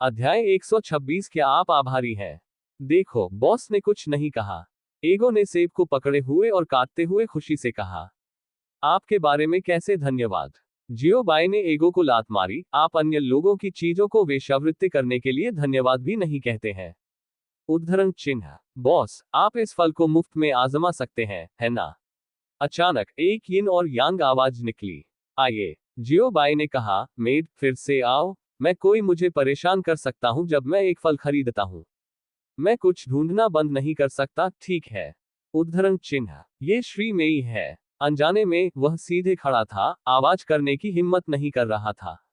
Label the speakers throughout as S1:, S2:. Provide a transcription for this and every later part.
S1: अध्याय 126। क्या आप आभारी हैं? देखो, बॉस ने कुछ नहीं कहा। एगो ने सेब को पकड़े हुए और काटते हुए खुशी से कहा, आपके बारे में कैसे धन्यवाद। जियो बाई ने एगो को लात मारी, आप अन्य लोगों की चीजों को वेश्यावृत्ति करने के लिए धन्यवाद भी नहीं कहते हैं। उद्धरण चिन्ह। बॉस, आप इस फल को मुफ्त में आजमा सकते हैं, है ना? अचानक एक यिन और यांग आवाज निकली। आइए, जियो बाई ने कहा, मेड, फिर से आओ। मैं कोई मुझे परेशान कर सकता हूं जब मैं एक फल खरीदता हूं। मैं कुछ ढूंढना बंद नहीं कर सकता, ठीक है? उद्धरण चिन्ह। ये श्री मेई है। अनजाने में वह सीधे खड़ा था, आवाज करने की हिम्मत नहीं कर रहा था।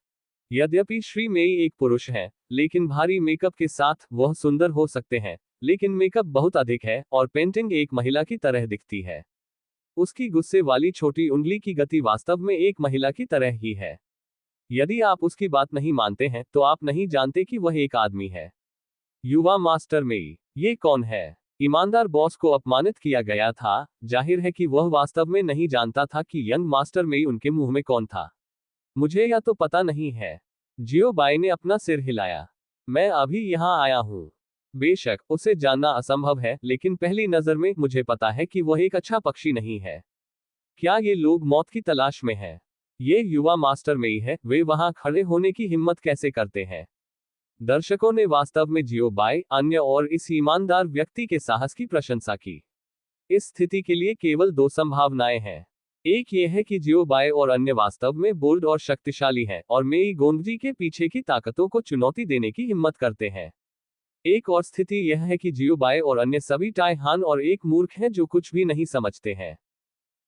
S1: यद्यपि श्री मेई एक पुरुष है, लेकिन भारी मेकअप के साथ वह सुंदर हो सकते हैं, लेकिन मेकअप बहुत अधिक है और पेंटिंग एक महिला की तरह दिखती है। उसकी गुस्से वाली छोटी उंगली की गति वास्तव में एक महिला की तरह ही है। यदि आप उसकी बात नहीं मानते हैं तो आप नहीं जानते कि वह एक आदमी है। युवा मास्टर मेई। ये कौन है? ईमानदार बॉस को अपमानित किया गया था। जाहिर है कि वह वास्तव में नहीं जानता था कि यंग मास्टर मेई उनके मुंह में कौन था। मुझे या तो पता नहीं है। जियो बाई ने अपना सिर हिलाया। मैं अभी यहाँ आया हूँ। बेशक उसे जानना असंभव है, लेकिन पहली नजर में मुझे पता है कि वह एक अच्छा पक्षी नहीं है। क्या ये लोग मौत की तलाश में हैं? ये युवा मास्टर मेई है, वे वहां खड़े होने की हिम्मत कैसे करते हैं? दर्शकों ने वास्तव में जियो बाई, अन्य और इस ईमानदार व्यक्ति के साहस की प्रशंसा की। इस स्थिति के लिए केवल दो संभावनाएं हैं। एक ये है कि जियो बाई और अन्य वास्तव में बोल्ड और शक्तिशाली हैं और मेई गोंगजी के पीछे की ताकतों को चुनौती देने की हिम्मत करते हैं। एक और स्थिति यह है कि जियो बाई और अन्य सभी टाई हान और एक मूर्ख हैं जो कुछ भी नहीं समझते हैं।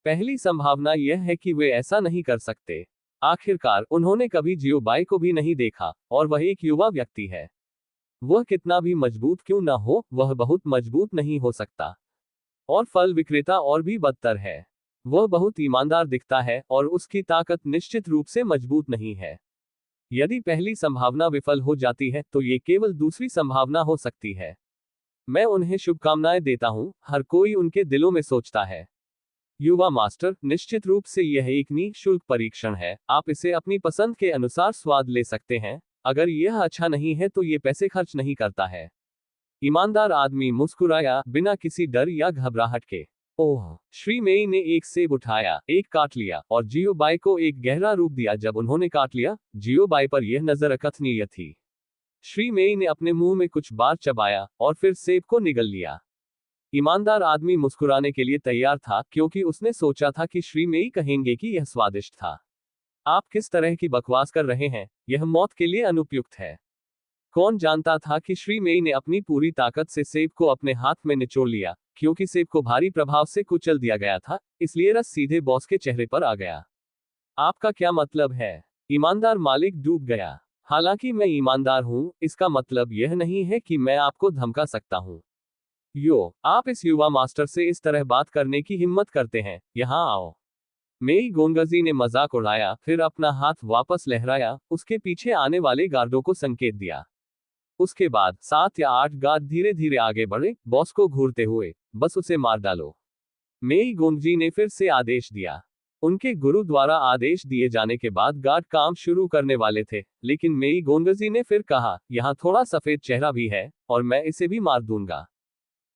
S1: पहली संभावना यह है कि वे ऐसा नहीं कर सकते। आखिरकार उन्होंने कभी जियो बाई को भी नहीं देखा, और वह एक युवा व्यक्ति है। वह कितना भी मजबूत क्यों न हो, वह बहुत मजबूत नहीं हो सकता। और फल विक्रेता और भी बदतर है। वह बहुत ईमानदार दिखता है और उसकी ताकत निश्चित रूप से मजबूत नहीं है। यदि पहली संभावना विफल हो जाती है तो ये केवल दूसरी संभावना हो सकती है। मैं उन्हें शुभकामनाएं देता हूं, हर कोई उनके दिलों में सोचता है। युवा मास्टर, निश्चित रूप से यह एक निःशुल्क परीक्षण है, आप इसे अपनी पसंद के अनुसार स्वाद ले सकते हैं। अगर यह अच्छा नहीं है तो ये पैसे खर्च नहीं करता है। ईमानदार आदमी मुस्कुराया, बिना किसी डर या घबराहट के। ओह! श्री मेई ने एक सेब उठाया, एक काट लिया और जियो बाई को एक गहरा रूप दिया। जब उन्होंने काट लिया, जियो बाई पर यह नजर अकथनीय थी। श्री मेई ने अपने मुंह में कुछ बार चबाया और फिर सेब को निगल लिया। ईमानदार आदमी मुस्कुराने के लिए तैयार था, क्योंकि उसने सोचा था कि श्री मेई कहेंगे कि यह स्वादिष्ट था। आप किस तरह की बकवास कर रहे हैं, यह मौत के लिए अनुपयुक्त है। कौन जानता था कि श्री मेई ने अपनी पूरी ताकत से सेब को अपने हाथ में निचोड़ लिया। क्योंकि सेब को भारी प्रभाव से कुचल दिया गया था, इसलिए रस सीधे बॉस के चेहरे पर आ गया। आपका क्या मतलब है? ईमानदार मालिक डूब गया। हालांकि मैं ईमानदार हूं, इसका मतलब यह नहीं है कि मैं आपको धमका सकता हूं। आप इस युवा मास्टर से इस तरह बात करने की हिम्मत करते हैं? यहाँ आओ। मेई गोंगजी ने मजाक उड़ाया, फिर अपना हाथ वापस लहराया, उसके पीछे आने वाले गार्डों को संकेत दिया। उसके बाद 7 या 8 गार्ड धीरे धीरे आगे बढ़े, बॉस को घूरते हुए, बस उसे मार डालो। मेई गोंगजी ने फिर से आदेश दिया। उनके गुरु द्वारा आदेश दिए जाने के बाद गार्ड काम शुरू करने वाले थे, लेकिन मेई गोंगजी ने फिर कहा, यहाँ थोड़ा सफेद चेहरा भी है, और मैं इसे भी मार दूंगा।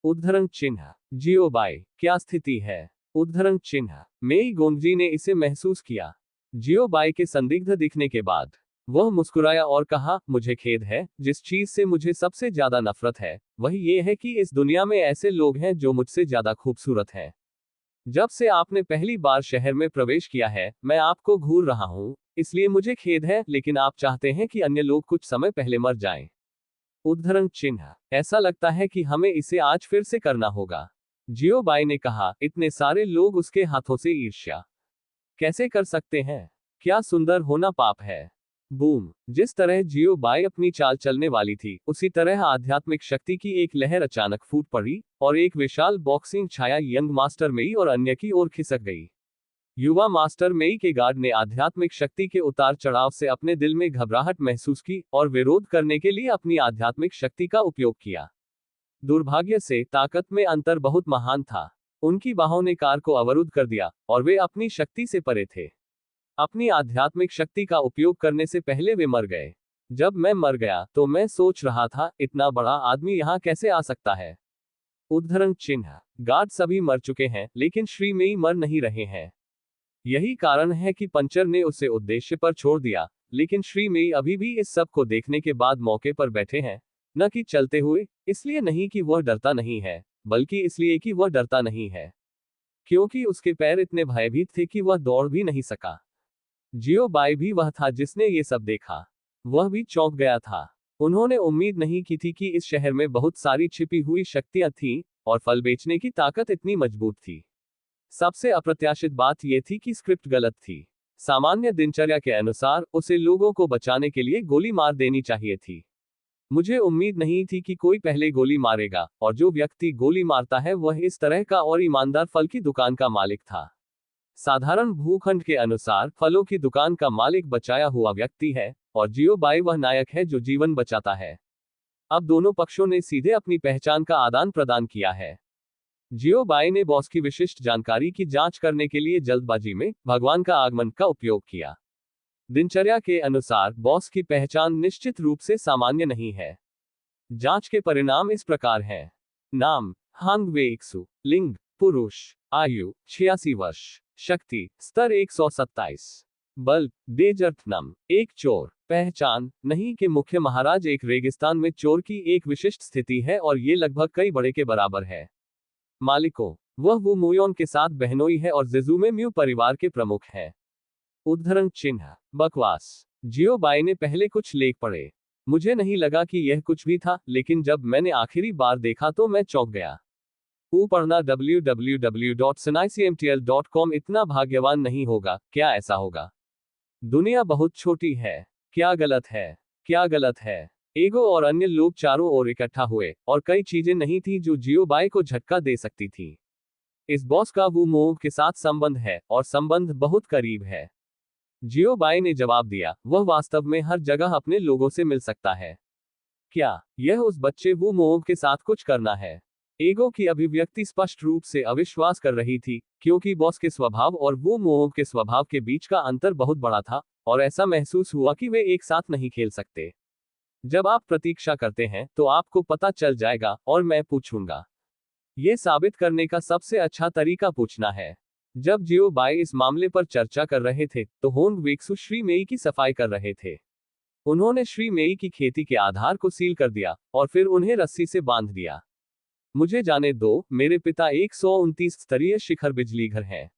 S1: उद्धरण चिन्ह। जियो बाई, क्या स्थिति है? उद्धरण चिन्ह। मेई गोंगजी ने इसे महसूस किया। जियो बाई के संदिग्ध दिखने के बाद वह मुस्कुराया और कहा, मुझे खेद है, जिस चीज से मुझे सबसे ज्यादा नफरत है वही ये है कि इस दुनिया में ऐसे लोग हैं जो मुझसे ज्यादा खूबसूरत हैं। जब से आपने पहली बार शहर में प्रवेश किया है, मैं आपको घूर रहा हूं, इसलिए मुझे खेद है, लेकिन आप चाहते हैं कि अन्य लोग कुछ समय पहले मर जाएं। उद्धरण चिन्ह। ऐसा लगता है कि हमें इसे आज फिर से करना होगा। जियो बाई ने कहा, इतने सारे लोग उसके हाथों से ईर्ष्या कैसे कर सकते हैं? क्या सुंदर होना पाप है? बूम! जिस तरह जियो बाई अपनी चाल चलने वाली थी, उसी तरह आध्यात्मिक शक्ति की एक लहर अचानक फूट पड़ी और एक विशाल बॉक्सिंग छाया यंग मास्टर मेई और अन्य की ओर खिसक गई। युवा मास्टर मेई के गार्ड ने आध्यात्मिक शक्ति के उतार चढ़ाव से अपने दिल में घबराहट महसूस की और विरोध करने के लिए अपनी आध्यात्मिक शक्ति का उपयोग किया। दुर्भाग्य से ताकत में अंतर बहुत महान था। उनकी बाहों ने कार को अवरुद्ध कर दिया और वे अपनी शक्ति से परे थे। अपनी आध्यात्मिक शक्ति का उपयोग करने से पहले वे मर गए। जब मैं मर गया तो मैं सोच रहा था इतना बड़ा आदमी यहाँ कैसे आ सकता है। उद्धरण चिन्ह। गार्ड सभी मर चुके हैं लेकिन श्री मेई मर नहीं रहे हैं। यही कारण है कि पंचर ने उसे उद्देश्य पर छोड़ दिया, लेकिन श्री मेई अभी भी इस सब को देखने के बाद मौके पर बैठे हैं, न कि चलते हुए। इसलिए नहीं कि वह डरता नहीं है, बल्कि इसलिए कि वह डरता नहीं है, क्योंकि उसके पैर इतने भयभीत थे कि वह दौड़ भी नहीं सका। जियो बाई भी वह था जिसने ये सब देखा। वह भी चौंक गया था। उन्होंने उम्मीद नहीं की थी कि इस शहर में बहुत सारी छिपी हुई शक्तियां थीं, और फल बेचने की ताकत इतनी मजबूत थी। सबसे अप्रत्याशित बात यह थी कि स्क्रिप्ट गलत थी। सामान्य दिनचर्या के अनुसार उसे लोगों को बचाने के लिए गोली मार देनी चाहिए थी। मुझे उम्मीद नहीं थी कि कोई पहले गोली मारेगा, और जो व्यक्ति गोली मारता है वह इस तरह का और ईमानदार फल की दुकान का मालिक था। साधारण भूखंड के अनुसार फलों की दुकान का मालिक बचाया हुआ व्यक्ति है, और जियो बाई वह नायक है जो जीवन बचाता है। अब दोनों पक्षों ने सीधे अपनी पहचान का आदान प्रदान किया है। जियो बाई ने बॉस की विशिष्ट जानकारी की जांच करने के लिए जल्दबाजी में भगवान का आगमन का उपयोग किया। दिनचर्या के अनुसार बॉस की पहचान निश्चित रूप से सामान्य नहीं है। जांच के परिणाम इस प्रकार हैं। नाम हांग वेइक्सु, लिंग पुरुष, आयु 86 वर्ष, शक्ति स्तर 127, बल डेजर्टनम एक चोर, पहचान नहीं कि मुख्य महाराज एक रेगिस्तान में चोर की एक विशिष्ट स्थिति है और ये लगभग कई बड़े के बराबर है। मालिकों वह वू मुयोन के साथ बहनोई है और जेजुमे म्यू परिवार के प्रमुख है। उद्धरण चिन्ह। बकवास। जियो बाई ने पहले कुछ लेख पढ़े। मुझे नहीं लगा कि यह कुछ भी था, लेकिन जब मैंने आखिरी बार देखा तो मैं चौंक गया। पढ़ना www.sinaicmtl.com इतना भाग्यवान नहीं होगा, क्या ऐसा होगा? दुनिया बहुत छोटी है। क्या गलत है? क्या गलत है? एगो और अन्य लोग चारों ओर इकट्ठा हुए, और कई चीजें नहीं थी जो जियो बाई को झटका दे सकती थी। इस बॉस का वू मोह के साथ संबंध है, और संबंध बहुत करीब है। जियो बाई ने जवाब दिया, वह वास्तव में हर जगह अपने लोगों से मिल सकता है। क्या यह उस बच्चे वू मोह के साथ कुछ करना है? एगो की अभिव्यक्ति स्पष्ट रूप से अविश्वास कर रही थी, क्योंकि बॉस के स्वभाव और वू मोह के स्वभाव के बीच का अंतर बहुत बड़ा था, और ऐसा महसूस हुआ कि वे एक साथ नहीं खेल सकते। जब आप प्रतीक्षा करते हैं तो आपको पता चल जाएगा, और मैं पूछूंगा। ये साबित करने का सबसे अच्छा तरीका पूछना है। जब जियो बाई इस मामले पर चर्चा कर रहे थे तो होंग वेक्सु श्री मेई की सफाई कर रहे थे। उन्होंने श्री मेई की खेती के आधार को सील कर दिया और फिर उन्हें रस्सी से बांध दिया। मुझे जाने दो, मेरे पिता 129 स्तरीय शिखर बिजली घर हैं।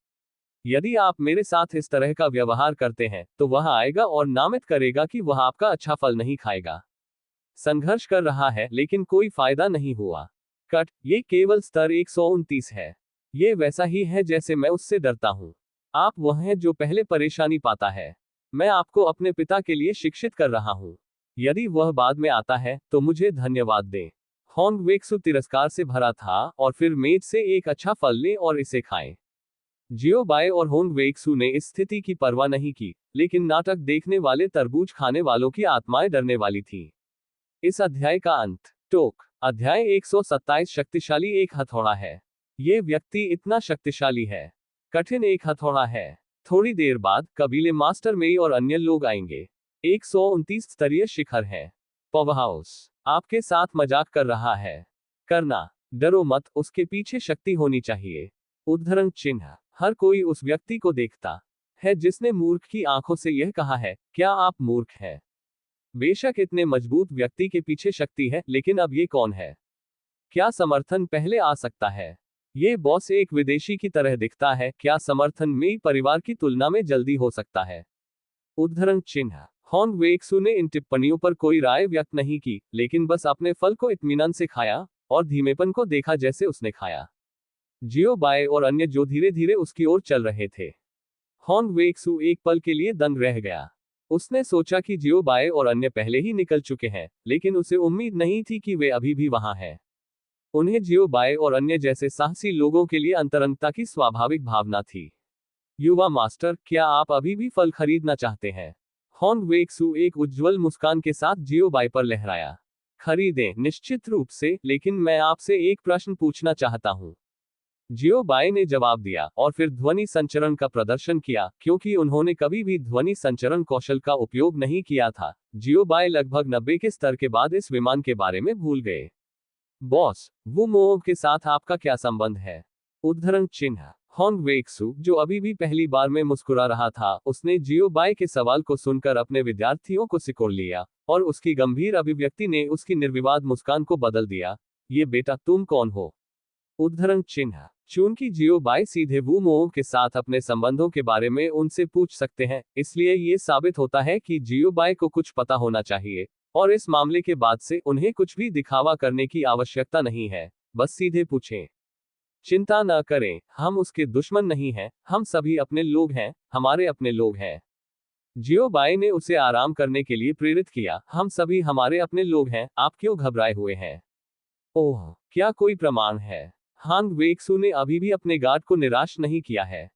S1: यदि आप मेरे साथ इस तरह का व्यवहार करते हैं तो वह आएगा और नामित करेगा कि वह आपका अच्छा फल नहीं खाएगा। संघर्ष कर रहा है लेकिन कोई फायदा नहीं हुआ। कट, ये केवल स्तर 129 है। ये वैसा ही है जैसे मैं उससे डरता हूं। आप वह हैं जो पहले परेशानी पाता है। मैं आपको अपने पिता के लिए शिक्षित कर रहा हूं। यदि वह बाद में आता है तो मुझे धन्यवाद दें। होंग वेक्सु तिरस्कार से भरा था, और फिर मेज से एक अच्छा फल लें और इसे खाएं। जियो बाई और होंग वेक्सु ने इस स्थिति की परवाह नहीं की, लेकिन नाटक देखने वाले तरबूज खाने वालों की आत्माएं डरने वाली थी। इस अध्याय का अंत। टोक। अध्याय 127 शक्तिशाली एक हथौड़ा है। ये व्यक्ति इतना शक्तिशाली है। कठिन एक हथौड़ा है। थोड़ी देर बाद कबीले मास्टर मेई और अन्य लोग आएंगे। 129 स्तरीय शिखर है। पव हाउस आपके साथ मजाक कर रहा है। करना। डरो मत, उसके पीछे शक्ति होनी चाहिए। उद्धरण चिन्ह। हर कोई उस व्यक्ति को देखता है जिसने मूर्ख की आंखों से यह कहा है, क्या आप मूर्ख हैं? बेशक इतने मजबूत व्यक्ति के पीछे शक्ति है, लेकिन अब ये कौन है? क्या समर्थन पहले आ सकता है? ये बॉस एक विदेशी की तरह दिखता है, क्या समर्थन मेई परिवार की तुलना में जल्दी हो सकता है? उद्धरण चिन्ह। होंग वेक्सु ने इन टिप्पणियों पर कोई राय व्यक्त नहीं की, लेकिन बस अपने फल को इत्मीनान से खाया, और धीमेपन को देखा जैसे उसने खाया। जियो बाई और अन्य जो धीरे धीरे उसकी ओर चल रहे थे। होंग वेक्सु एक पल के लिए दंग रह गया। उसने सोचा कि जियो बाई और अन्य पहले ही निकल चुके हैं, लेकिन उसे उम्मीद नहीं थी कि वे अभी भी वहां हैं। उन्हें जियो बाई और अन्य जैसे साहसी लोगों के लिए अंतरंगता की स्वाभाविक भावना थी। युवा मास्टर, क्या आप अभी भी फल खरीदना चाहते हैं? होंग वेक्सु एक उज्ज्वल मुस्कान के साथ जियो बाई पर लहराया। खरीदें, निश्चित रूप से, लेकिन मैं आपसे एक प्रश्न पूछना चाहता हूं। जियो बाई ने जवाब दिया और फिर ध्वनि संचरण का प्रदर्शन किया, क्योंकि उन्होंने कभी भी ध्वनि संचरण कौशल का उपयोग नहीं किया था। जियो बाई लगभग 90 के स्तर के बाद इस विमान के बारे में भूल गए। बॉस, वू मोह के साथ आपका क्या संबंध है? उद्धरण चिन्ह। होंग वेक्सु, जो अभी भी पहली बार में मुस्कुरा रहा था, उसने जियो बाई के सवाल को सुनकर अपने विद्यार्थियों को सिकोड़ लिया, और उसकी गंभीर अभिव्यक्ति ने उसकी निर्विवाद मुस्कान को बदल दिया। ये बेटा, तुम कौन हो? उद्धरण चिन्ह। चूंकि जियो बाई सीधे वू मोह के साथ अपने संबंधों के बारे में उनसे पूछ सकते हैं, इसलिए ये साबित होता है कि जियो बाई को कुछ पता होना चाहिए, और इस मामले के बाद से उन्हें कुछ भी दिखावा करने की आवश्यकता नहीं है। बस सीधे पूछें। चिंता न करें, हम उसके दुश्मन नहीं हैं, हम सभी अपने लोग हैं, हमारे अपने लोग हैं। जियो बाई ने उसे आराम करने के लिए प्रेरित किया। हम सभी हमारे अपने लोग हैं, आप क्यों घबराए हुए हैं? ओह, क्या कोई प्रमाण है? हांग वेक्सु ने अभी भी अपने गार्ड को निराश नहीं किया है।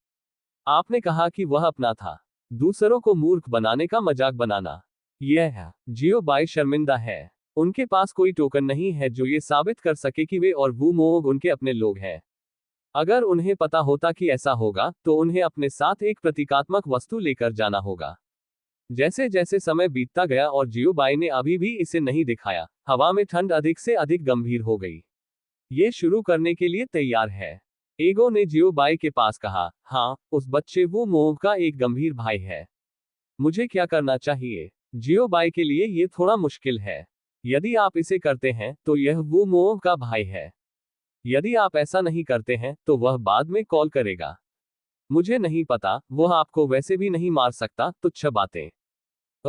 S1: आपने कहा कि वह अपना था। दूसरों को मूर्ख बनाने का मजाक बनाना। यह है। जियो बाई शर्मिंदा है। उनके पास कोई टोकन नहीं है जो ये साबित कर सके कि वे और वू मोग उनके अपने लोग हैं। अगर उन्हें पता होता कि ऐसा होगा, तो उन्हें अपने साथ एक प्रतीकात्मक वस्तु लेकर जाना होगा। जैसे जैसे समय बीतता गया और जियो बाई ने अभी भी इसे नहीं दिखाया, हवा में ठंड अधिक से अधिक गंभीर हो गई। ये शुरू करने के लिए तैयार है? एगो ने जियो बाई के पास कहा। हाँ, उस बच्चे वो मोह का एक गंभीर भाई है। मुझे क्या करना चाहिए? जियो बाई के लिए ये थोड़ा मुश्किल है। यदि आप इसे करते हैं, तो यह वो मोह का भाई है। यदि आप ऐसा नहीं करते हैं, तो वह बाद में कॉल करेगा। मुझे नहीं पता, वह आपको वैसे भी नहीं मार सकता, तुच्छ बातें।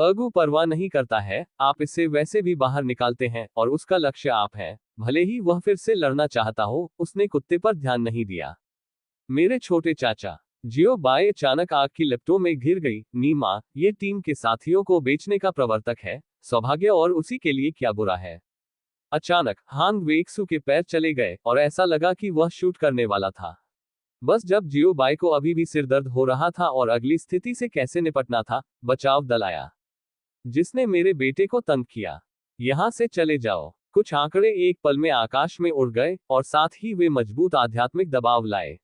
S1: अगू परवाह नहीं करता है, आप इसे वैसे भी बाहर निकालते हैं, और उसका लक्ष्य आप हैं, भले ही वह फिर से लड़ना चाहता हो। उसने कुत्ते पर ध्यान नहीं दिया। मेरे छोटे चाचा। जियो बाई अचानक आग की लपटों में घिर गई। नीमा, ये टीम के साथियों को बेचने का प्रवर्तक है, सौभाग्य, और उसी के लिए क्या बुरा है? अचानक हांग वेक्सु के पैर चले गए, और ऐसा लगा कि वह शूट करने वाला था। बस जब जियो बाई को अभी भी सिरदर्द हो रहा था और अगली स्थिति से कैसे निपटना था, बचाव दल आया। जिसने मेरे बेटे को तंग किया। यहां से चले जाओ। कुछ आंकड़े एक पल में आकाश में उड़ गए, और साथ ही वे मजबूत आध्यात्मिक दबाव लाए।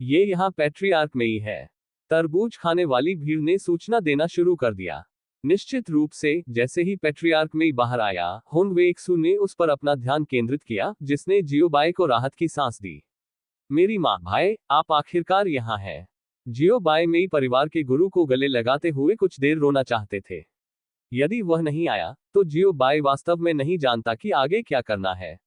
S1: ये यहाँ पैट्रियार्क में ही है। तरबूज खाने वाली भीड़ ने सूचना देना शुरू कर दिया। निश्चित रूप से, जैसे ही पैट्रियार्क में बाहर आया, होंग वेक्सु ने उस पर अपना ध्यान केंद्रित किया, जिसने जियो बाई को राहत की सांस दी। मेरी माँ, भाई, आप आखिरकार यहाँ हैं। जियो बाई मेई परिवार के गुरु को गले लगाते हुए कुछ देर रोना चाहते थे। यदि वह नहीं आया, तो जियो बाई वास्तव में नहीं जानता कि आगे क्या करना है।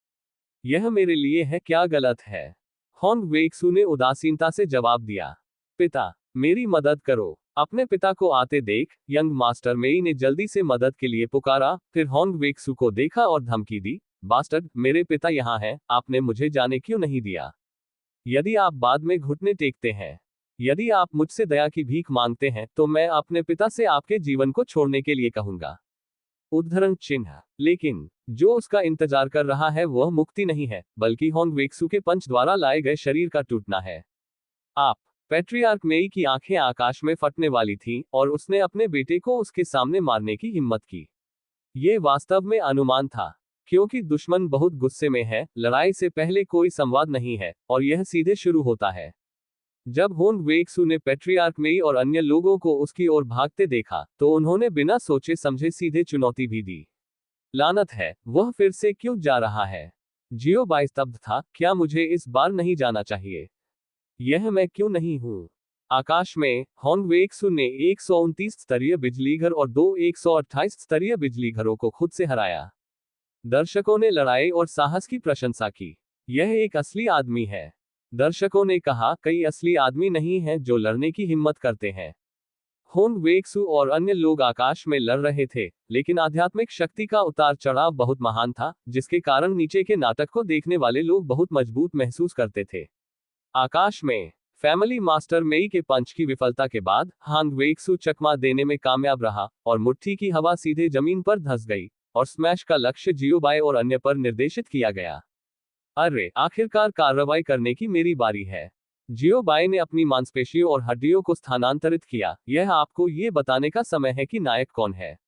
S1: यह मेरे लिए है, क्या गलत है? होंग वेक्सु ने उदासीनता से जवाब दिया। पिता, मेरी मदद करो। अपने पिता को आते देख, यंग मास्टर मेई ने जल्दी से मदद के लिए पुकारा, फिर होंग वेक्सु को देखा और धमकी दी। बास्टर्ड, मेरे पिता यहाँ हैं, आपने मुझे जाने क्यों नहीं दिया? यदि आप बाद में घुटने टेकते हैं, यदि आप मुझसे दया की भीख मांगते हैं, तो मैं अपने पिता से आपके जीवन को छोड़ने के लिए कहूंगा। उद्धरण चिन्ह। लेकिन जो उसका इंतजार कर रहा है वह मुक्ति नहीं है, बल्कि होंग वेक्सु के पंच द्वारा लाए गए शरीर का टूटना है। आप। पैट्रियार्क मेई की आंखें आकाश में फटने वाली थीं, और उसने अपने बेटे को उसके सामने मारने की हिम्मत की। ये वास्तव में अनुमान था, क्योंकि दुश्मन बहुत गुस्से में है। लड़ाई से पहले कोई संवाद नहीं है, और यह सीधे शुरू होता है। जब होंग वेक्सु ने पैट्रियार्क मेई और अन्य लोगों को उसकी ओर भागते देखा, तो उन्होंने बिना सोचे समझे सीधे चुनौती भी दी। लानत है, वह फिर से क्यों जा रहा है? जियो बाई स्तब्ध था। क्या मुझे इस बार नहीं जाना चाहिए? यह मैं क्यों नहीं हूं? आकाश में, होंग वेक्सु ने 129 स्तरीय बिजलीघर और 2 128 स्तरीय बिजलीघरों को खुद से हराया। दर्शकों ने लड़ाई और साहस की प्रशंसा की। यह एक असली आदमी है। दर्शकों ने कहा, कई असली आदमी नहीं हैं जो लड़ने की हिम्मत करते हैं। होंग वेक्सु और अन्य लोग आकाश में लड़ रहे थे, लेकिन आध्यात्मिक शक्ति का उतार चढ़ाव बहुत महान था, जिसके कारण नीचे के नाटक को देखने वाले लोग बहुत मजबूत महसूस करते थे। आकाश में, फैमिली मास्टर मेई के पंच की विफलता के बाद, हांग वेक्सु चकमा देने में कामयाब रहा, और मुट्ठी की हवा सीधे जमीन पर धंस गई, और स्मैश का लक्ष्य जियो बाई और अन्य पर निर्देशित किया गया। अरे, आखिरकार कार्रवाई करने की मेरी बारी है। जियो बाई ने अपनी मांसपेशियों और हड्डियों को स्थानांतरित किया। यह आपको ये बताने का समय है कि नायक कौन है।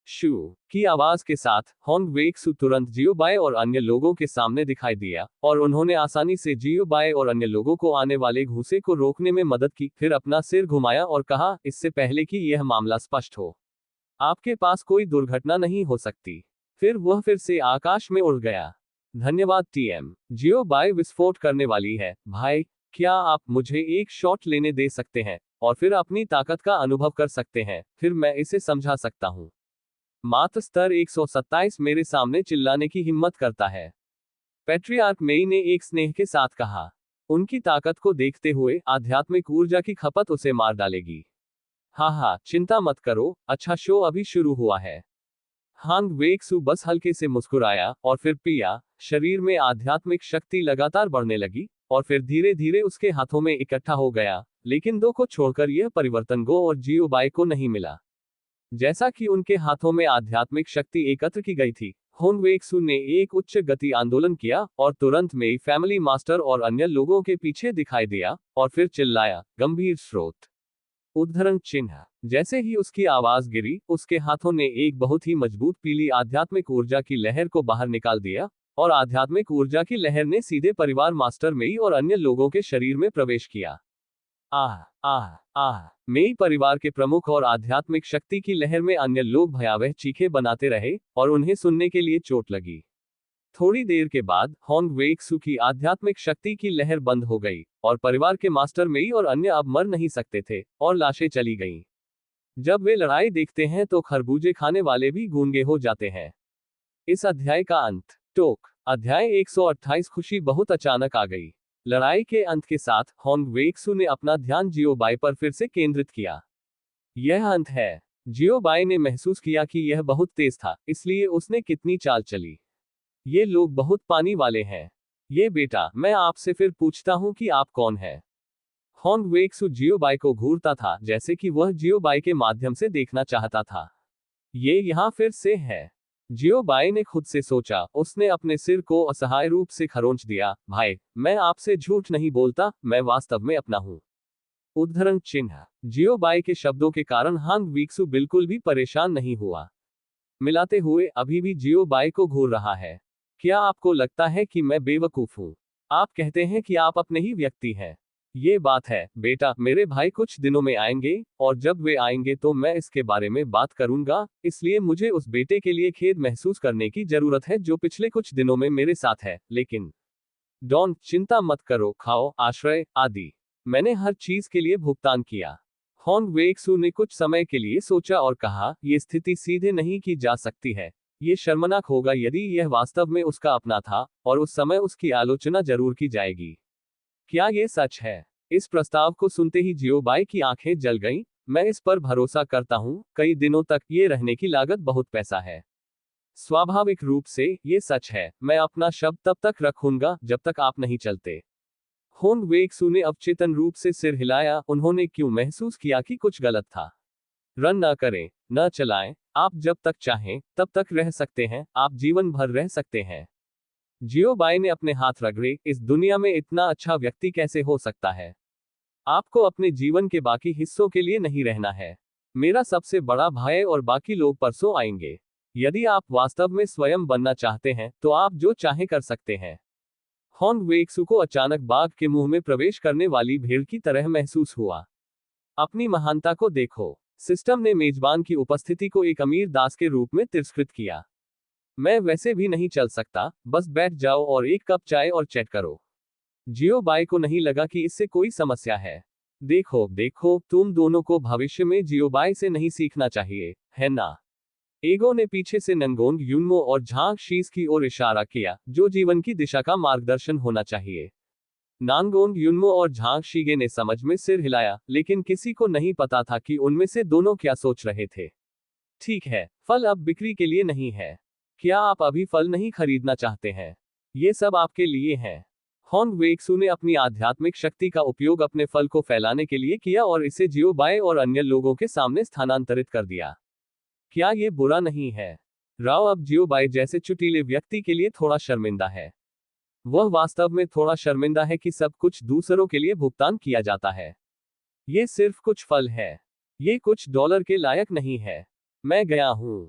S1: शू की आवाज के साथ होंग वेक्सू तुरंत जियोबाई और अन्य लोगों के सामने दिखाई दिया, और उन्होंने आसानी से जियोबाई और अन्य लोगों को आने वाले घूंसे को रोकने में मदद की। फिर अपना सिर घुमाया और कहा, इससे पहले कि यह मामला स्पष्ट हो, आपके पास कोई दुर्घटना नहीं हो सकती। फिर वह फिर से आकाश में उड़ गया। धन्यवाद टीएम। जियोबाई विस्फोट करने वाली है, भाई। क्या आप मुझे एक शॉट लेने दे सकते हैं और फिर अपनी ताकत का अनुभव कर सकते हैं? फिर मैं इसे समझा सकता हूं। मात्र स्तर 127 मेरे सामने चिल्लाने की हिम्मत करता है, पैट्रियार्क मेई ने एक स्नेह के साथ कहा। उनकी ताकत को देखते हुए आध्यात्मिक ऊर्जा की खपत उसे मार डालेगी। हाँ, चिंता मत करो, अच्छा शो अभी शुरू हुआ है। हांग वेक्सू बस हल्के से मुस्कुराया और फिर पिया। शरीर में आध्यात्मिक शक्ति लगातार बढ़ने लगी और फिर धीरे धीरे उसके हाथों में इकट्ठा हो गया, लेकिन दो को छोड़कर यह परिवर्तन गो और जियोबाई को नहीं मिला। जैसा कि उनके हाथों में आध्यात्मिक शक्ति एकत्र की गई थी, होंग वेक्सू ने एक उच्च गति आंदोलन किया और तुरंत मेई फैमिली मास्टर और अन्य लोगों के पीछे दिखाई दिया और फिर चिल्लाया, गंभीर स्रोत, उद्धरण चिन्ह। जैसे ही उसकी आवाज गिरी, उसके हाथों ने एक बहुत ही मजबूत पीली आध्यात्मिक ऊर्जा की लहर को बाहर निकाल दिया, और आध्यात्मिक ऊर्जा की लहर ने सीधे परिवार मास्टर मेई और अन्य लोगों के शरीर में प्रवेश किया। आह आह आह। मेई परिवार के प्रमुख और आध्यात्मिक शक्ति की लहर में अन्य लोग भयावह चीखें बनाते रहे और उन्हें सुनने के लिए चोट लगी। थोड़ी देर के बाद होंग वेक्सू की आध्यात्मिक शक्ति की लहर बंद हो गई और परिवार के मास्टर मेई और अन्य अब मर नहीं सकते थे और लाशें चली गईं। जब वे लड़ाई देखते हैं तो खरबूजे खाने वाले भी गूंगे हो जाते हैं। इस अध्याय का अंत। टोक। अध्याय 128। खुशी बहुत अचानक आ गई। लड़ाई के अंत के साथ होंग वेक्सू ने अपना ध्यान जियोबाई पर फिर से केंद्रित किया। यह अंत है। जियोबाई ने महसूस किया कि यह बहुत तेज था, इसलिए उसने कितनी चाल चली। ये लोग बहुत पानी वाले हैं। ये बेटा, मैं आपसे फिर पूछता हूं कि आप कौन है? होंग वेक्सू जियोबाई को घूरता था, जैसे कि वह जियोबाई के माध्यम से देखना चाहता था। ये यहाँ फिर से है। जियोबाई ने खुद से सोचा। उसने अपने सिर को असहाय रूप से खरोंच दिया। भाई, मैं आपसे झूठ नहीं बोलता, मैं वास्तव में अपना हूं। उद्धरण चिन्ह। जियोबाई के शब्दों के कारण हांग वेक्सू बिल्कुल भी परेशान नहीं हुआ। मिलाते हुए अभी भी जियोबाई को घूर रहा है। क्या आपको लगता है कि मैं बेवकूफ हूं? आप कहते हैं कि आप अपने ही व्यक्ति हैं। ये बात है, बेटा, मेरे भाई कुछ दिनों में आएंगे, और जब वे आएंगे तो मैं इसके बारे में बात करूंगा, इसलिए मुझे उस बेटे के लिए खेद महसूस करने की जरूरत है जो पिछले कुछ दिनों में मेरे साथ है, लेकिन डॉन, चिंता मत करो, खाओ, आश्रय आदि। मैंने हर चीज के लिए भुगतान किया। होंग वेक्सू ने कुछ समय के लिए सोचा और कहा, यह स्थिति सीधे नहीं की जा सकती है। ये शर्मनाक होगा यदि यह वास्तव में उसका अपना था, और उस समय उसकी आलोचना जरूर की जाएगी। क्या ये सच है? इस प्रस्ताव को सुनते ही जियोबाई की आंखें जल गईं। मैं इस पर भरोसा करता हूं, कई दिनों तक ये रहने की लागत बहुत पैसा है। स्वाभाविक रूप से ये सच है। मैं अपना शब्द तब तक रखूंगा जब तक आप नहीं चलते। होंग वेक्सू ने अवचेतन रूप से सिर हिलाया। उन्होंने क्यों महसूस किया कि कुछ गलत था। रन न करें, न चलाएं। आप जब तक चाहें तब तक रह सकते हैं, आप जीवन भर रह सकते हैं। जियोबाई ने अपने हाथ रगड़े। इस दुनिया में इतना अच्छा व्यक्ति कैसे हो सकता है? आपको अपने जीवन के बाकी हिस्सों के लिए नहीं रहना है। मेरा सबसे बड़ा भाई और बाकी लोग परसों आएंगे। यदि आप वास्तव में स्वयं बनना चाहते हैं तो आप जो चाहे कर सकते हैं। होंग वेक्सू को अचानक बाघ के मुंह में प्रवेश करने वाली भेड़ की तरह महसूस हुआ। अपनी महानता को देखो। सिस्टम ने मेजबान की उपस्थिति को एक अमीर दास के रूप में तिरस्कृत किया। मैं वैसे भी नहीं चल सकता, बस बैठ जाओ और एक कप चाय और चैट करो। जियोबाई को नहीं लगा कि इससे कोई समस्या है। देखो, तुम दोनों को भविष्य में जियोबाई से नहीं सीखना चाहिए, है ना? एगो ने पीछे से नंगोंग यूनमो और झांग शीस की ओर इशारा किया, जो जीवन की दिशा का मार्गदर्शन होना चाहिए। नांगोंग यूनमो और झांग शीगे ने समझ में सिर हिलाया, लेकिन किसी को नहीं पता था कि उनमें से दोनों क्या सोच रहे थे। ठीक है, फल अब बिक्री के लिए नहीं है। क्या आप अभी फल नहीं खरीदना चाहते हैं? ये सब आपके लिए है। होंग वेक्सू ने अपनी आध्यात्मिक शक्ति का उपयोग अपने फल को फैलाने के लिए किया और इसे जियोबाई और अन्य लोगों के सामने स्थानांतरित कर दिया। क्या ये बुरा नहीं है? राव अब जियोबाई जैसे चुटीले व्यक्ति के लिए थोड़ा शर्मिंदा है। वह वास्तव में थोड़ा शर्मिंदा है कि सब कुछ दूसरों के लिए भुगतान किया जाता है। ये सिर्फ कुछ फल है। ये कुछ डॉलर के लायक नहीं है। मैं गया हूं।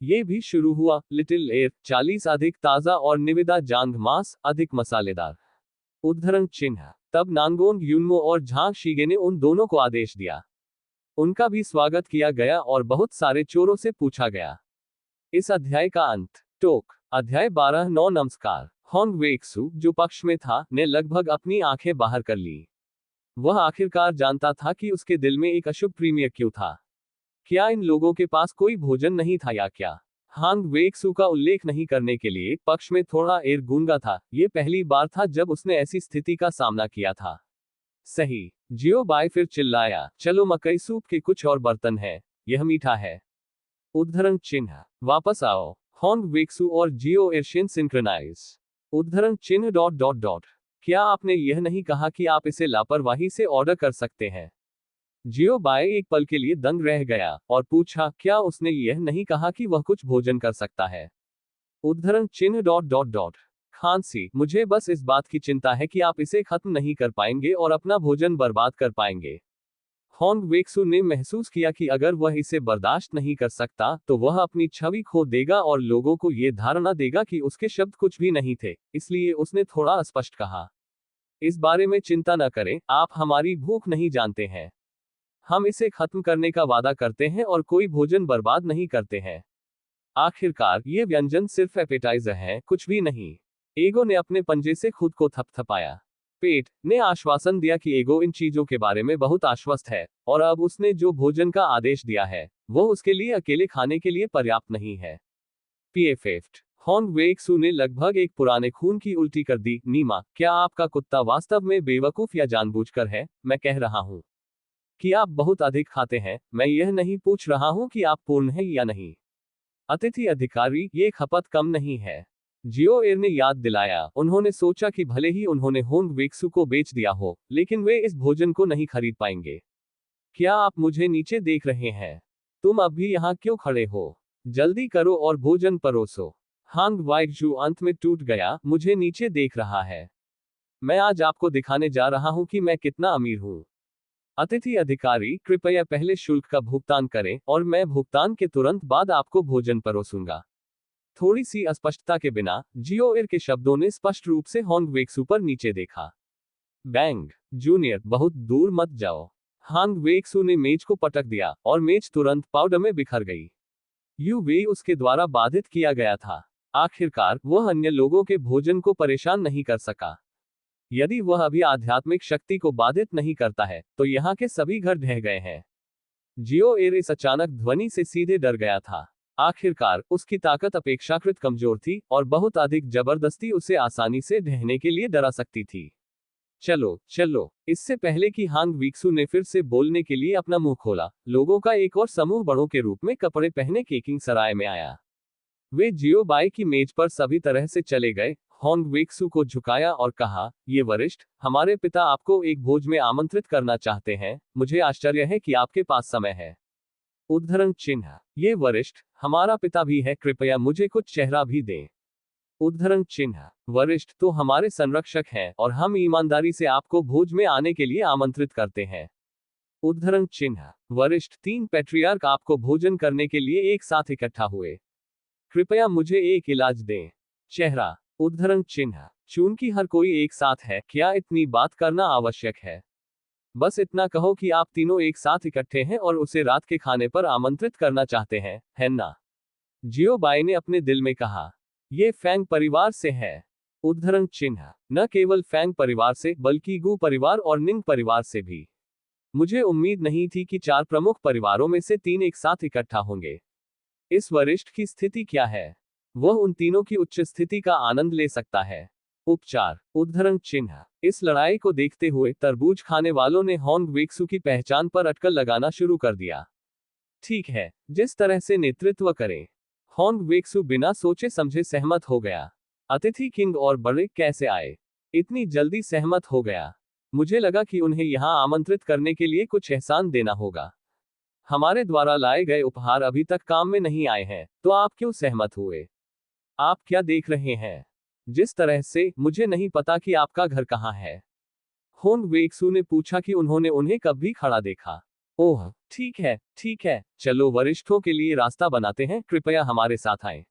S1: ये भी शुरू हुआ। लिटिल एयर 40 अधिक ताज़ा और निविदा जांग मांस अधिक मसालेदार। उद्धरण चिन्ह। तब नांगोन यूनमो और झांग शीगे ने उन दोनों को आदेश दिया। उनका भी स्वागत किया गया और बहुत सारे चोरों से पूछा गया। इस अध्याय का अंत। टोक। अध्याय 12 9 नमस्कार। होंग वेक्सु, जो पक्ष में था, ने लगभग अपनी आंखें बाहर कर ली। वह आखिरकार जानता था कि उसके दिल में एक अशुभ प्रीमियर क्यों था। क्या इन लोगों के पास कोई भोजन नहीं था या क्या? हांग वेक्सु का उल्लेख नहीं करने के लिए पक्ष में थोड़ा एर गूंगा था। ये पहली बार था जब उसने ऐसी स्थिति का सामना किया था। सही। जियो बाय फिर चिल्लाया, चलो मकई सूप के कुछ और बर्तन है, यह मीठा है। उद्धरण चिन्ह। वापस आओ। होंग वेक्सु और जियो एर्शियन सिंक्रोनाइज। उद्धरण चिन्ह डॉट डॉट डॉट। क्या आपने यह नहीं कहा कि आप इसे लापरवाही से ऑर्डर कर सकते हैं? जियो बाय एक पल के लिए दंग रह गया और पूछा, क्या उसने यह नहीं कहा कि वह कुछ भोजन कर सकता है? उद्धरण चिन्ह डॉट डॉट डॉट। खांसी, मुझे बस इस बात की चिंता है कि आप इसे खत्म नहीं कर पाएंगे और अपना भोजन बर्बाद कर पाएंगे। होंग वेक्सु ने महसूस किया कि अगर वह इसे बर्दाश्त नहीं कर सकता तो वह अपनी छवि खो देगा और लोगों को यह धारणा देगा कि उसके शब्द कुछ भी नहीं थे। इसलिए उसने थोड़ा स्पष्ट कहा, इस बारे में चिंता न करें, आप हमारी भूख नहीं जानते हैं। हम इसे खत्म करने का वादा करते हैं और कोई भोजन बर्बाद नहीं करते हैं। आखिरकार ये व्यंजन सिर्फ एपेटाइजर है, कुछ भी नहीं। एगो ने अपने पंजे से खुद को थपथपाया। पेट ने आश्वासन दिया कि एगो इन चीजों के बारे में बहुत आश्वस्त है और अब उसने जो भोजन का आदेश दिया है वो उसके लिए अकेले खाने के लिए पर्याप्त नहीं है। पीएफएफ्ट। होंग वेक्सु ने लगभग एक पुराने खून की उल्टी कर दी। नीमा, क्या आपका कुत्ता वास्तव में बेवकूफ या जानबूझकर है? मैं कह रहा हूं कि आप बहुत अधिक खाते हैं। मैं यह नहीं पूछ रहा हूं कि आप पूर्ण हैं या नहीं। अतिथि अधिकारी, ये खपत कम नहीं है। जियो एयर ने याद दिलाया। उन्होंने सोचा कि भले ही उन्होंने होंग वेक्सु को बेच दिया हो, लेकिन वे इस भोजन को नहीं खरीद पाएंगे। क्या आप मुझे नीचे देख रहे हैं? तुम अब भी यहाँ क्यों खड़े हो? जल्दी करो और भोजन परोसो। हांग वाइजू अंत में टूट गया, मुझे नीचे देख रहा है। मैं आज आपको दिखाने जा रहा हूं कि मैं कितना अमीर हूं। अतिथि अधिकारी, कृपया पहले शुल्क का भुगतान करें और मैं भुगतान के तुरंत बाद आपको भोजन परोसूंगा। थोड़ी सी अस्पष्टता के बिना जियो एयर के शब्दों ने स्पष्ट रूप से होंग वेक्सु पर नीचे देखा। बैंग। जूनियर, बहुत दूर मत जाओ। हांग वेक्सु ने मेज को पटक दिया और मेज तुरंत पाउडर में बिखर गई। यू वे उसके द्वारा बाधित किया गया था। आखिरकार वह अन्य लोगों के भोजन को परेशान नहीं कर सका। यदि वह अभी आध्यात्मिक शक्ति को बाधित नहीं करता है तो यहाँ के सभी घर ढह गए हैं। जियो एयर इस अचानक ध्वनि से सीधे डर गया था। आखिरकार उसकी ताकत अपेक्षाकृत कमजोर थी और बहुत अधिक जबरदस्ती उसे आसानी से ढहने के लिए डरा सकती थी। चलो चलो। इससे पहले कि हांग वेक्सु ने फिर से बोलने के लिए अपना मुंह खोला, लोगों का एक और समूह बड़ों के रूप में कपड़े पहने केकिंग सराय में आया। वे जियो बाय की मेज पर सभी तरह से चले गए। होंग वेक्सु को झुकाया और कहा, ये वरिष्ठ, हमारे पिता आपको एक भोज में आमंत्रित करना चाहते हैं। मुझे आश्चर्य है कि आपके पास समय है। उद्धरण चिन्ह। ये वरिष्ठ हमारा पिता भी है, कृपया मुझे कुछ चेहरा भी दें। उद्धरण चिन्ह। वरिष्ठ तो हमारे संरक्षक हैं और हम ईमानदारी से आपको भोज में आने के लिए आमंत्रित करते हैं। उद्धरण चिन्ह। वरिष्ठ, 3 पैट्रियार्क आपको भोजन करने के लिए एक साथ इकट्ठा हुए। कृपया मुझे एक इलाज दें। चेहरा। उद्धरण चिन्ह। चूंकि हर कोई एक साथ है, क्या इतनी बात करना आवश्यक है? बस इतना कहो कि आप तीनों एक साथ इकट्ठे हैं और उसे रात के खाने पर आमंत्रित करना चाहते हैं, है ना? जियो बाई ने अपने दिल में कहा। ये फैंग परिवार से है। उद्धरण चिन्ह। न केवल फैंग परिवार से, बल्कि गू परिवार और निंग परिवार से भी। मुझे उम्मीद नहीं थी कि 4 प्रमुख परिवारों में से 3 एक साथ इकट्ठा होंगे। इस वरिष्ठ की स्थिति क्या है? वह उन तीनों की उच्च स्थिति का आनंद ले सकता है। उपचार। उद्धरण चिन्ह। इस लड़ाई को देखते हुए तरबूज खाने वालों ने होंग वेक्सु की पहचान पर अटकल लगाना शुरू कर दिया। ठीक है, जिस तरह से नेतृत्व करें। होंग वेक्सु बिना सोचे समझे सहमत हो गया। अतिथि किंग और बड़े कैसे आए? इतनी जल्दी सहमत हो गया। मुझे लगा कि उन्हें यहां आमंत्रित करने के लिए कुछ एहसान देना होगा। हमारे द्वारा लाए गए उपहार अभी तक काम में नहीं आए हैं, तो आप क्यों सहमत हुए? आप क्या देख रहे हैं? जिस तरह से, मुझे नहीं पता कि आपका घर कहाँ है। होंग वेक्सु ने पूछा कि उन्होंने उन्हें कब भी खड़ा देखा। ओह ठीक है, चलो वरिष्ठों के लिए रास्ता बनाते हैं, कृपया हमारे साथ आएं।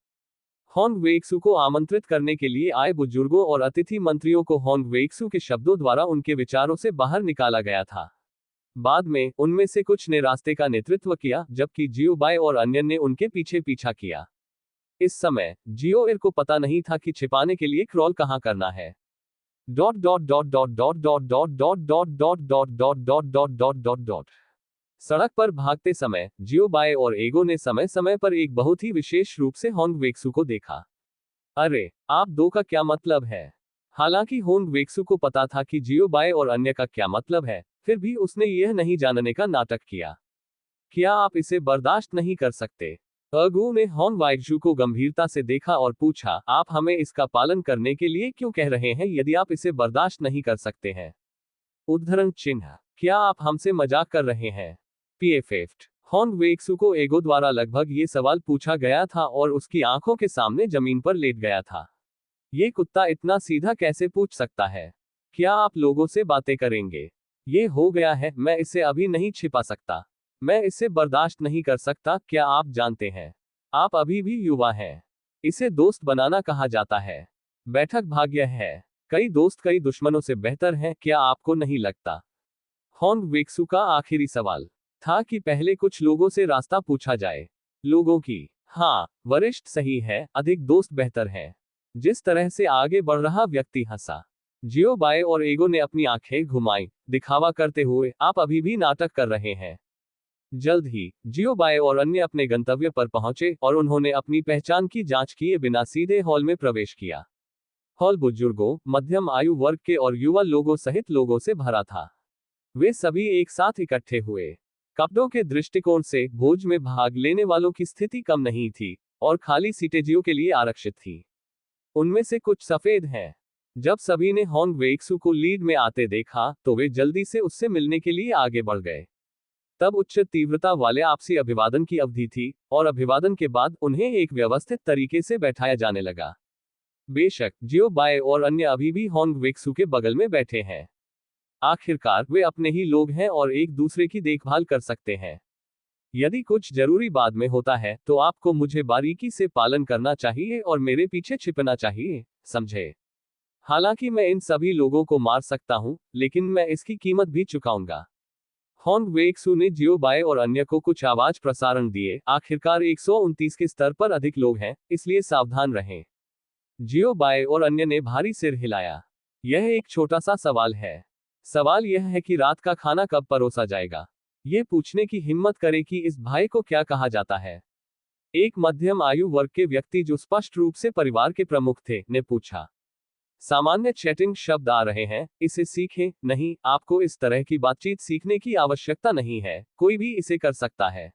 S1: होंग वेक्सू को आमंत्रित करने के लिए आए बुजुर्गों और अतिथि मंत्रियों को होंग वेक्सू के शब्दों द्वारा उनके विचारों से बाहर निकाला गया था। बाद में उनमें से कुछ ने रास्ते का नेतृत्व किया, जबकि जियोबाई और अन्य ने उनके पीछे पीछा किया। इस समय जियोइर को पता नहीं था कि छिपाने के लिए क्रॉल कहां करना है। Dot dot dot dot dot dot dot dot dot dot dot dot dot dot dot dot dot. सड़क पर भागते समय जियोबाई और एगो ने समय समय पर एक बहुत ही विशेष रूप से होंग वेक्सू को देखा। अरे, आप दो का क्या मतलब है? हालांकि होंग वेक्सू को पता था कि जियोबाई और अन्य का क्या मतलब है, फिर भी उसने यह नहीं जानने का नाटक किया। क्या आप इसे बर्दाश्त नहीं कर सकते? अगू ने होंग वेक्सू को गंभीरता से देखा और पूछा, आप हमें इसका पालन करने के लिए क्यों कह रहे हैं यदि आप इसे बर्दाश्त नहीं कर सकते हैं? उद्धरण चिन्ह, क्या आप हमसे मजाक कर रहे हैं? पीएफएफ। होंग वेक्सू को एगो द्वारा लगभग ये सवाल पूछा गया था और उसकी आंखों के सामने जमीन पर लेट गया था। ये कुत्ता इतना सीधा कैसे पूछ सकता है? क्या आप लोगों से बातें करेंगे? ये हो गया है, मैं इसे अभी नहीं छिपा सकता। मैं इसे बर्दाश्त नहीं कर सकता। क्या आप जानते हैं? आप अभी भी युवा हैं। इसे दोस्त बनाना कहा जाता है। बैठक भाग्य है। कई दोस्त कई दुश्मनों से बेहतर हैं, क्या आपको नहीं लगता? होंग वेक्सू का आखिरी सवाल था कि पहले कुछ लोगों से रास्ता पूछा जाए। लोगों की, हाँ, वरिष्ठ सही है, अधिक दोस्त बेहतर है। जिस तरह से आगे बढ़ रहा व्यक्ति हंसा। जियोबाई और एगो ने अपनी आंखें घुमाई, दिखावा करते हुए, आप अभी भी नाटक कर रहे हैं। जल्द ही जियोबाई और अन्य अपने गंतव्य पर पहुंचे और उन्होंने अपनी पहचान की जांच किए बिना सीधे हॉल में प्रवेश किया। हॉल बुजुर्गों, मध्यम आयु वर्ग के और युवा लोगों सहित लोगों से भरा था। वे सभी एक साथ इकट्ठे हुए। कपड़ों के दृष्टिकोण से भोज में भाग लेने वालों की स्थिति कम नहीं थी, और खाली सीटें जियो के लिए आरक्षित थी। उनमें से कुछ सफेद हैं। जब सभी ने होंग वेक्सू को लीड में आते देखा, तो वे जल्दी से उससे मिलने के लिए आगे बढ़ गए। तब उच्च तीव्रता वाले आपसी अभिवादन की अवधि थी, और अभिवादन के बाद उन्हें एक व्यवस्थित तरीके से बैठाया जाने लगा। बेशक जियोबाई और अन्य अभी भी होंग वेक्सू के बगल में बैठे हैं। आखिरकार वे अपने ही लोग हैं और एक दूसरे की देखभाल कर सकते हैं। यदि कुछ जरूरी बाद में होता है, तो आपको मुझे बारीकी से पालन करना चाहिए और मेरे पीछे छिपना चाहिए, समझे? हालांकि मैं इन सभी लोगों को मार सकता हूं, लेकिन मैं इसकी कीमत भी चुकाऊंगा। होंग वेक्सू ने जियोबाई और अन्य को कुछ आवाज प्रसारण दिए, आखिरकार 129 के स्तर पर अधिक लोग हैं, इसलिए सावधान रहें। जियोबाई और अन्य ने भारी सिर हिलाया। यह एक छोटा सा सवाल है। सवाल यह है कि रात का खाना कब परोसा जाएगा। ये पूछने की हिम्मत करे कि इस भाई को क्या कहा जाता है। एक मध्यम आयु वर्ग के व्यक्ति जो स्पष्ट रूप से परिवार के प्रमुख थे, ने पूछा। सामान्य चैटिंग शब्द आ रहे हैं, इसे सीखें। नहीं, आपको इस तरह की बातचीत सीखने की आवश्यकता नहीं है, कोई भी इसे कर सकता है।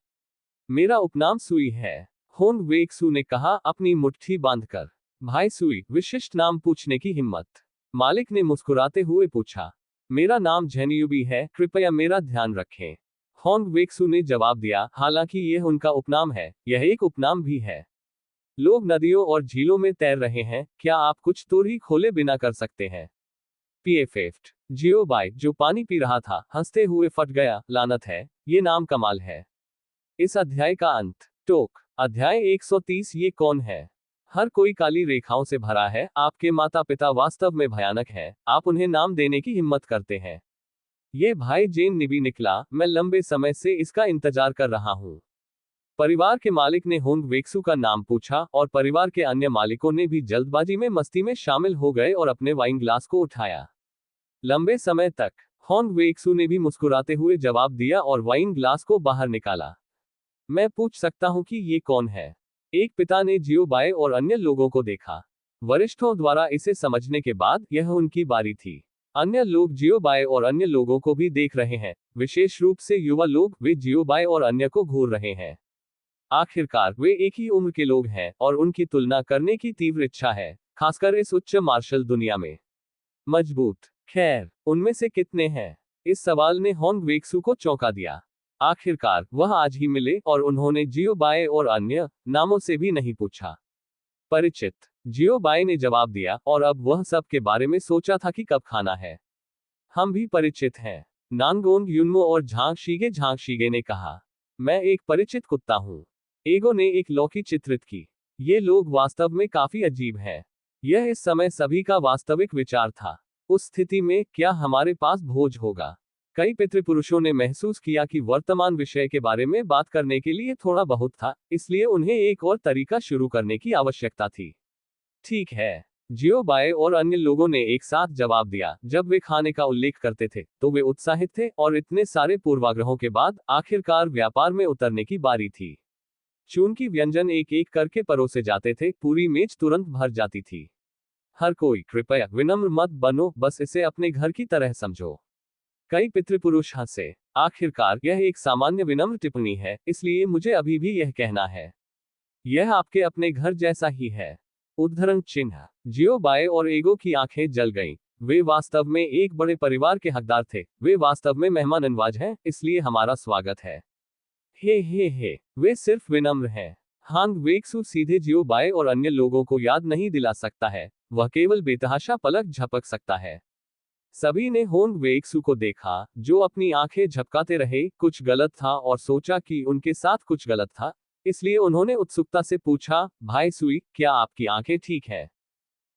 S1: मेरा उपनाम सुई है, होंग वेक्सू ने कहा, अपनी मुट्ठी बांधकर। भाई सुई, विशिष्ट नाम पूछने की हिम्मत। मालिक ने मुस्कुराते हुए पूछा। मेरा नाम झेनियुबी है, कृपया मेरा ध्यान रखें। होंग वेक्सू ने जवाब दिया, हालांकि यह उनका उपनाम है, यह एक उपनाम भी है। लोग नदियों और झीलों में तैर रहे हैं, क्या आप कुछ तो ही खोले बिना कर सकते हैं? पीएफएफ। जियोबाई, जो पानी पी रहा था, हंसते हुए फट गया, लानत है, ये नाम कमाल है। इस अध्याय का अंत। टोक। अध्याय 130। ये कौन है? हर कोई काली रेखाओं से भरा है, आपके माता पिता वास्तव में भयानक हैं, आप उन्हें नाम देने की हिम्मत करते हैं। ये भाई जेन निबी निकला, मैं लंबे समय से इसका इंतजार कर रहा हूं। परिवार के मालिक ने होंग वेक्सू का नाम पूछा, और परिवार के अन्य मालिकों ने भी जल्दबाजी में मस्ती में शामिल हो गए और अपने वाइन ग्लास को उठाया। लंबे समय तक होंग वेक्सू ने भी मुस्कुराते हुए जवाब दिया और वाइन ग्लास को बाहर निकाला। मैं पूछ सकता हूं कि ये कौन है? एक पिता ने जियोबाई और अन्य लोगों को देखा। वरिष्ठों द्वारा इसे समझने के बाद यह उनकी बारी थी। अन्य लोग जियोबाई और अन्य लोगों को भी देख रहे हैं, विशेष रूप से युवा लोग, वे जियोबाई और अन्य को घूर रहे हैं। आखिरकार वे एक ही उम्र के लोग हैं और उनकी तुलना करने की तीव्र इच्छा है, खासकर इस उच्च मार्शल दुनिया में। मजबूत। खैर, उनमें से कितने हैं? इस सवाल ने होंग वेक्सू को चौंका दिया। आखिरकार वह आज ही मिले और उन्होंने जियोबाई और अन्य नामों से भी नहीं पूछा। परिचित। जियोबाई ने जवाब दिया, और अब वह सब के बारे में सोचा था कि कब खाना है। हम भी परिचित हैं। नानगोंग युनमो और झांग शीगे ने कहा, मैं एक परिचित कुत्ता हूँ। एगो ने एक लौकी चित्रित की। ये लोग वास्तव में काफी अजीब हैं। यह इस समय सभी का वास्तविक विचार था। उस स्थिति में क्या हमारे पास भोज होगा? कई पितृपुरुषों ने महसूस किया कि वर्तमान विषय के बारे में बात करने के लिए थोड़ा बहुत था, इसलिए उन्हें एक और तरीका शुरू करने की आवश्यकता थी। ठीक है, जियो बाय और अन्य लोगों ने एक साथ जवाब दिया। जब वे खाने का उल्लेख करते थे तो वे उत्साहित थे, और इतने सारे पूर्वाग्रहों के बाद आखिरकार व्यापार में उतरने की बारी थी। चूंकि व्यंजन एक एक करके परोसे जाते थे, पूरी मेज तुरंत भर जाती थी। हर कोई, कृपया विनम्र मत बनो, बस इसे अपने घर की तरह समझो। कई पितृपुरुष हंसे। आखिरकार यह एक सामान्य विनम्र टिप्पणी है, इसलिए मुझे अभी भी यह कहना है। यह आपके अपने घर जैसा ही है। उद्धरण चिन्ह। जियो बाय और एगो की आंखें जल गईं। वे वास्तव में एक बड़े परिवार के हकदार थे। वे वास्तव में मेहमान नवाज हैं, इसलिए हमारा स्वागत है। हे, वे सिर्फ विनम्र हैं। हांग वेक्सू सीधे जियो बाय और अन्य लोगों को याद नहीं दिला सकता है, वह केवल बेतहाशा पलक झपक सकता है। सभी ने होंग वेक्सू को देखा, जो अपनी आंखें झपकाते रहे। कुछ गलत था, और सोचा कि उनके साथ कुछ गलत था, इसलिए उन्होंने उत्सुकता से पूछा, भाई सुई, क्या आपकी आंखें ठीक है?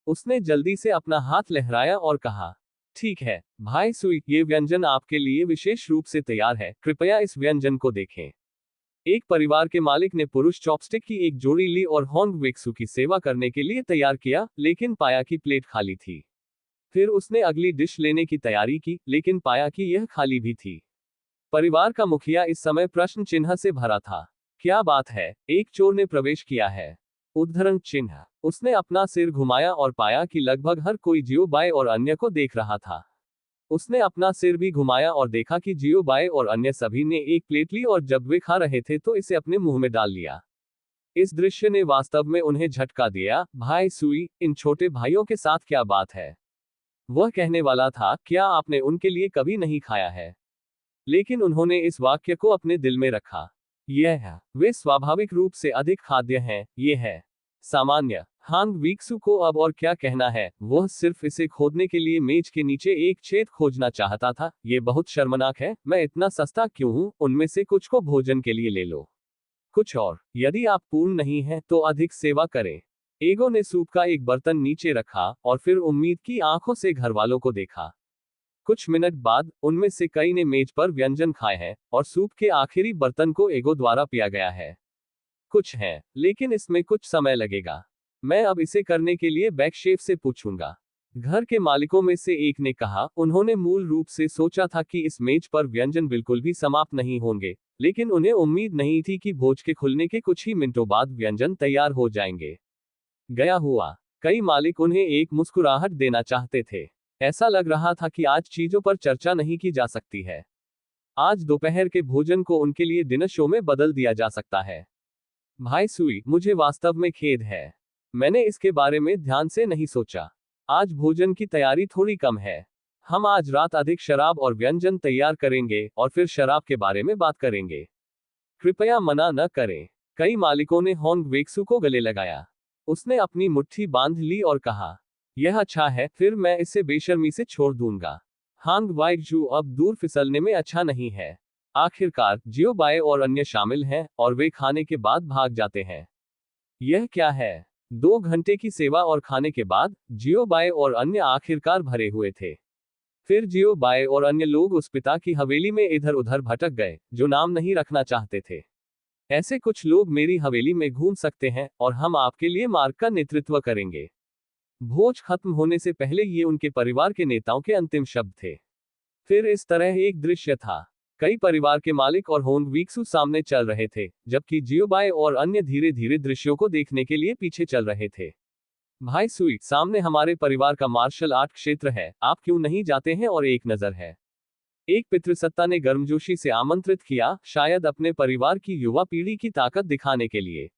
S1: उसने जल्दी से अपना हाथ लहराया और कहा, ठीक है, भाई सुई, ये व्यंजन आपके लिए विशेष रूप से तैयार है, कृपया इस व्यंजन को देखें। एक परिवार के मालिक ने पुरुष चॉपस्टिक की एक जोड़ी ली और होंग वेक्सू की सेवा करने के लिए तैयार किया, लेकिन पाया कि प्लेट खाली थी। फिर उसने अगली डिश लेने की तैयारी की, लेकिन पाया कि यह खाली भी थी। परिवार का मुखिया इस समय प्रश्न चिन्ह से भरा था। क्या बात है, एक चोर ने प्रवेश किया है? उद्धरण चिन्ह। उसने अपना सिर घुमाया और पाया कि लगभग हर कोई जियो बाय और अन्य को देख रहा था। उसने अपना सिर भी घुमाया और देखा कि जियो बाय और अन्य सभी ने एक प्लेट ली, और जब वे खा रहे थे तो इसे अपने मुंह में डाल लिया। इस दृश्य ने वास्तव में उन्हें झटका दिया। भाई सुई, इन छोटे भाइयों के साथ क्या बात है? वह कहने वाला था, क्या आपने उनके लिए कभी नहीं खाया है? लेकिन उन्होंने इस वाक्य को अपने दिल में रखा। यह है, वे स्वाभाविक रूप से अधिक खाद्य हैं, ये है सामान्य। हांग वीक्सू को अब और क्या कहना है, वह सिर्फ इसे खोदने के लिए मेज के नीचे एक छेद खोजना चाहता था। ये बहुत शर्मनाक है, मैं इतना सस्ता क्यों हूं? उनमें से कुछ को भोजन के लिए ले लो। कुछ और, यदि आप पूर्ण नहीं हैं तो अधिक सेवा करें। एगो ने सूप का एक बर्तन नीचे रखा, और फिर उम्मीद की आंखों से घरवालों को देखा। कुछ मिनट बाद, उनमें से कई ने मेज पर व्यंजन खाए हैं, और सूप के आखिरी बर्तन को एगो द्वारा पिया गया है। कुछ हैं, लेकिन इसमें कुछ समय लगेगा। मैं अब इसे करने के लिए बैकशेफ से पूछूंगा। घर के मालिकों में से एक ने कहा, उन्होंने मूल रूप से सोचा था कि इस मेज पर व्यंजन बिल्कुल भी समाप्त नहीं होंगे, लेकिन उन्हें उम्मीद नहीं थी कि भोज के खुलने के कुछ ही मिनटों बाद व्यंजन तैयार हो जाएंगे। गया हुआ। कई मालिक उन्हें एक मुस्कुराहट देना चाहते थे। ऐसा लग रहा था कि आज चीजों पर चर्चा नहीं की जा सकती है। आज दोपहर के भोजन को उनके लिए डिनर शो में बदल दिया जा सकता है। भाई सुई, मुझे वास्तव में खेद है। मैंने इसके बारे में ध्यान से नहीं सोचा। आज भोजन की तैयारी थोड़ी कम है। हम आज रात अधिक शराब और व्यंजन तैयार करेंगे, और फिर शराब के बारे में बात करेंगे। कृपया मना न करें। कई मालिकों ने होंग वेक्सू को गले लगाया। उसने अपनी मुट्ठी बांध ली और कहा, यह अच्छा है, फिर मैं इसे बेशर्मी से छोड़ दूंगा। हांग वाइजू अब दूर फिसलने में अच्छा नहीं है। आखिरकार जियो बाय और अन्य शामिल हैं, और वे खाने के बाद भाग जाते हैं। यह क्या है? 2 घंटे की सेवा और खाने के बाद, जियो बाय और अन्य आखिरकार भरे हुए थे। फिर जियो बाय और अन्य लोग उस पिता की हवेली में इधर उधर भटक गए, जो नाम नहीं रखना चाहते थे। ऐसे कुछ लोग मेरी हवेली में घूम सकते हैं, और हम आपके लिए मार्ग का नेतृत्व करेंगे। भोज खत्म होने से पहले ये उनके परिवार के नेताओं के अंतिम शब्द थे। फिर इस तरह एक दृश्य था। कई परिवार के मालिक और होंग वीक्सू सामने चल रहे थे, जबकि जियोबाई और अन्य धीरे धीरे दृश्यों को देखने के लिए पीछे चल रहे थे। भाई सुई, सामने हमारे परिवार का मार्शल आर्ट क्षेत्र है, आप क्यों नहीं जाते हैं और एक नजर है? एक पितृसत्ता ने गर्मजोशी से आमंत्रित किया, शायद अपने परिवार की युवा पीढ़ी की ताकत दिखाने के लिए।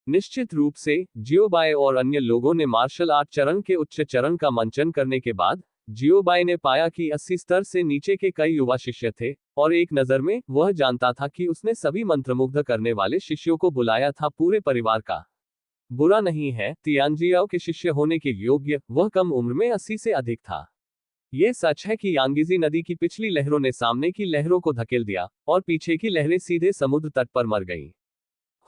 S1: निश्चित रूप से, जियोबाई और अन्य लोगों ने मार्शल आर्ट चरण के उच्च चरण का मंचन करने के बाद, जियोबाई ने पाया कि 80 स्तर से नीचे के कई युवा शिष्य थे, और एक नज़र में, वह जानता था कि उसने सभी मंत्रमुग्ध करने वाले शिष्यों को बुलाया था पूरे परिवार का। बुरा नहीं है, तियानजियाओ के शिष्य होने के योग्य, वह कम उम्र में 80 से अधिक था। ये सच है कि यांगीजी नदी की पिछली लहरों ने सामने की लहरों को धकेल दिया और पीछे की लहरें सीधे समुद्र तट पर मर गईं।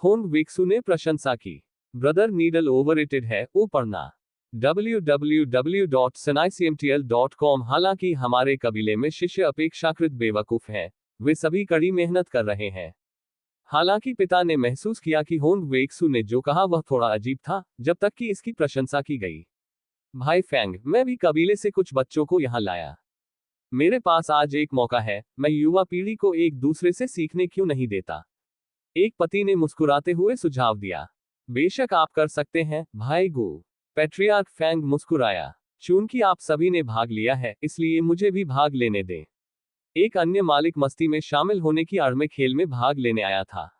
S1: होंग वेक्सू ने प्रशंसा की। ब्रदर नीडल ओवररेटेड है, ओ पढ़ना www.sanaicmtl.com। हालांकि हमारे कबीले में शिष्य अपेक्षाकृत बेवकूफ हैं, वे सभी कड़ी मेहनत कर रहे हैं। हालांकि पिता ने महसूस किया कि होंग वेक्सू ने जो कहा वह थोड़ा अजीब था, जब तक कि इसकी प्रशंसा की गई। भाई फैंग, मैं भी कबीले से कुछ बच्चों को यहाँ लाया। मेरे पास आज एक मौका है, मैं युवा पीढ़ी को एक दूसरे से सीखने क्यों नहीं देता? एक पति ने मुस्कुराते हुए सुझाव दिया। बेशक आप कर सकते हैं, भाई गु। पैट्रियार्क फैंग मुस्कुराया। चूंकि आप सभी ने भाग लिया है, इसलिए मुझे भी भाग लेने दें। एक अन्य मालिक मस्ती में शामिल होने की आड़ में खेल में भाग लेने आया था।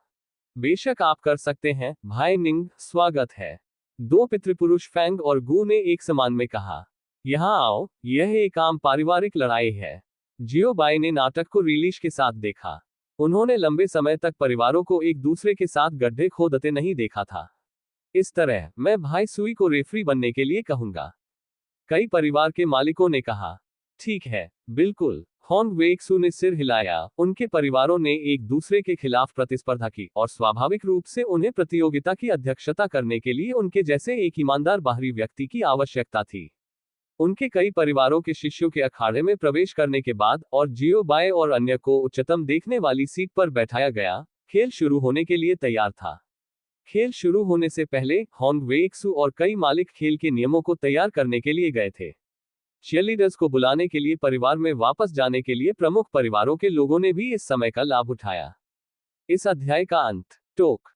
S1: बेशक आप कर सकते हैं, भाई निंग, स्वागत है। दो पितृपुरुष फैंग और गु ने एक समान में कहा। यहाँ आओ, यह एक आम पारिवारिक लड़ाई है। जियो बाई ने नाटक को रिलीज के साथ देखा। उन्होंने लंबे समय तक परिवारों को एक दूसरे के साथ गड्ढे खोदते नहीं देखा था। इस तरह, मैं भाई सुई को रेफरी बनने के लिए कहूंगा। कई परिवार के मालिकों ने कहा। ठीक है, बिल्कुल। होंग वेक्सू ने सिर हिलाया। उनके परिवारों ने एक दूसरे के खिलाफ प्रतिस्पर्धा की और स्वाभाविक रूप से उन्हें प्रतियोगिता की अध्यक्षता करने के लिए उनके जैसे एक ईमानदार बाहरी व्यक्ति की आवश्यकता थी। उनके कई परिवारों के शिष्यों के अखाड़े में प्रवेश करने के बाद और जियो बाय और अन्य को उच्चतम देखने वाली सीट पर बैठाया गया, खेल शुरू होने के लिए तैयार था। खेल शुरू होने से पहले होंग वेक्सू और कई मालिक खेल के नियमों को तैयार करने के लिए गए थे। चीयरलीडर्स को बुलाने के लिए परिवार में वापस जाने के लिए प्रमुख परिवारों के लोगों ने भी इस समय का लाभ उठाया। इस अध्याय का अंत। टोक